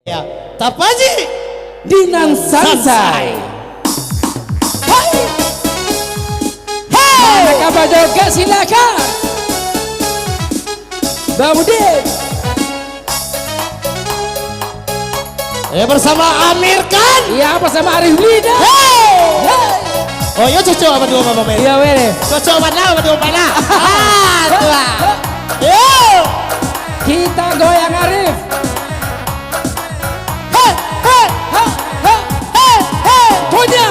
Ya, Tapaji Dinang Sansai. Hai, mana kabar joget silakan. Bang Udin. bersama Amir Khan. Iya bersama Arif Lida. Oh iya cocok apa dua mama Mel? Iya weh. Cocok mana apa dua mana? Tua. Yo. Kita goyang Arif. Punya.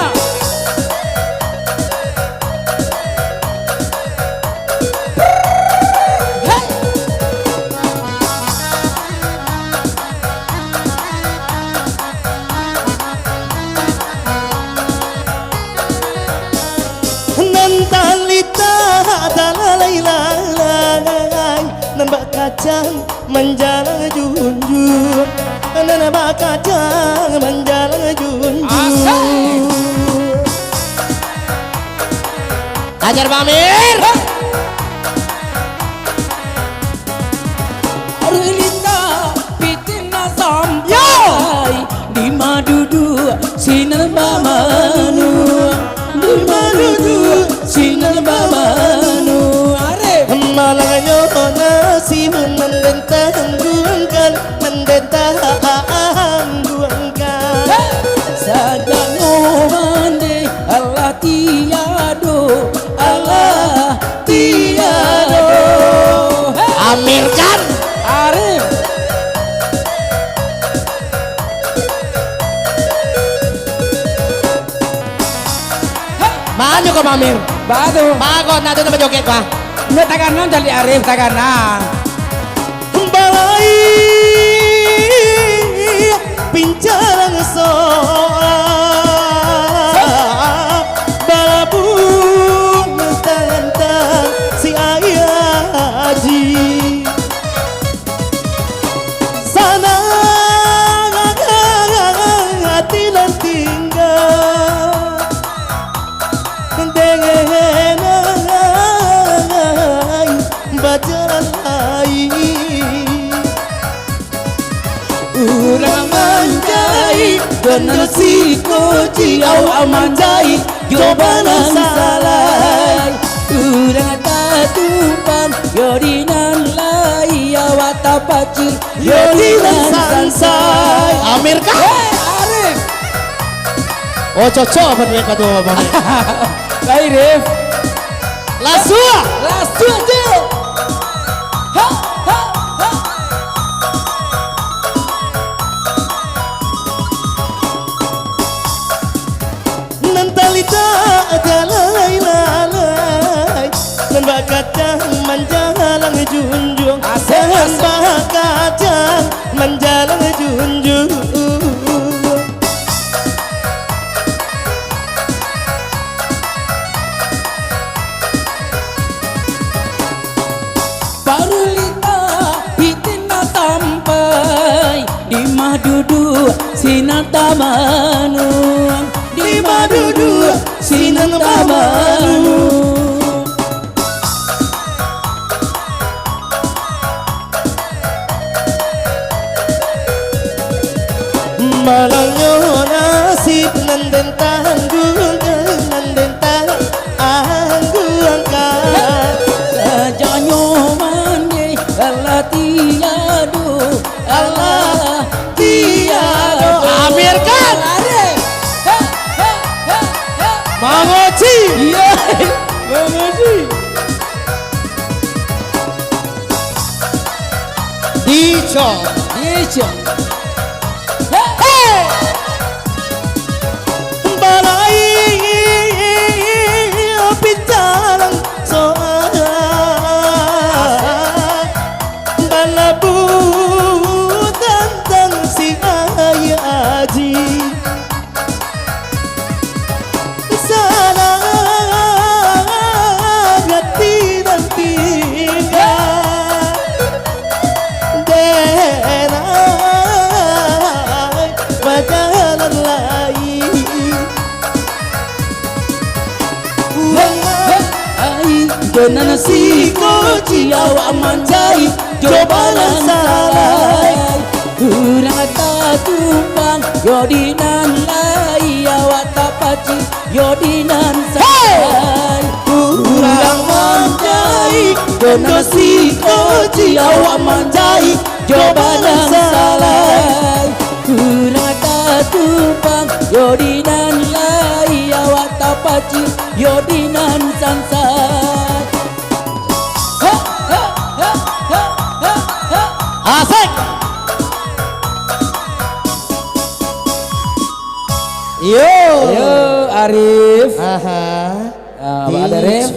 Nantalita dalalailalai nambah kacang menjalang junjung nambah kacang menjalang junjung ajar Pak Amir. Arulita pitina sampai di madudu sinar mamanu di madudu sinar mamanu Arif Malangyo nasi mendentang guangkan mendentang guangkan sadano mande Allah tiado Amir Khan. Arif Manyo ka Amir. batu Bagot natin na joget pa. may taganan dari Arif taganan Balai pincalang balabung tantang si ayah haji sana hati dan tinggal dengenai bajalan lain urang manjai bener si koji au amanjai jobanan salai urang tatupan yodinan lai awata paci yodinan sansai Amir Khan. Arif Oh cocok apa nih kata Bang? Arif Lasua. lastu aja ha ha ha Nantalita lalai lalai nambah kacang menjalang junjung Asik, asik. nambah kacang menjalang junjung Parulita pitina sampai di madudu sinatamanu di madudu sinatamanu Malangyo nasib nandentang guangkan nandentang angguangkan sajanyo mande Allah tiado Allah tiado Amir Khan. Arif ha ha ha ha Mangoci. iya mengerti Dico. iya Balai pincalang balabu tantang si ayah haji sana hati dan tinggal denai bajalan lain ai donana si koji awa manjai jobalan salai urang tatu Yodinan lai awatapaci Yodinan santai Kurang manjai Dona si koji awak manjai Jawaban salah Kurang tatupang Yodinan lai awatapaci Yodinan santai Asik. Yo. Yo Arif Aha. Ada Arif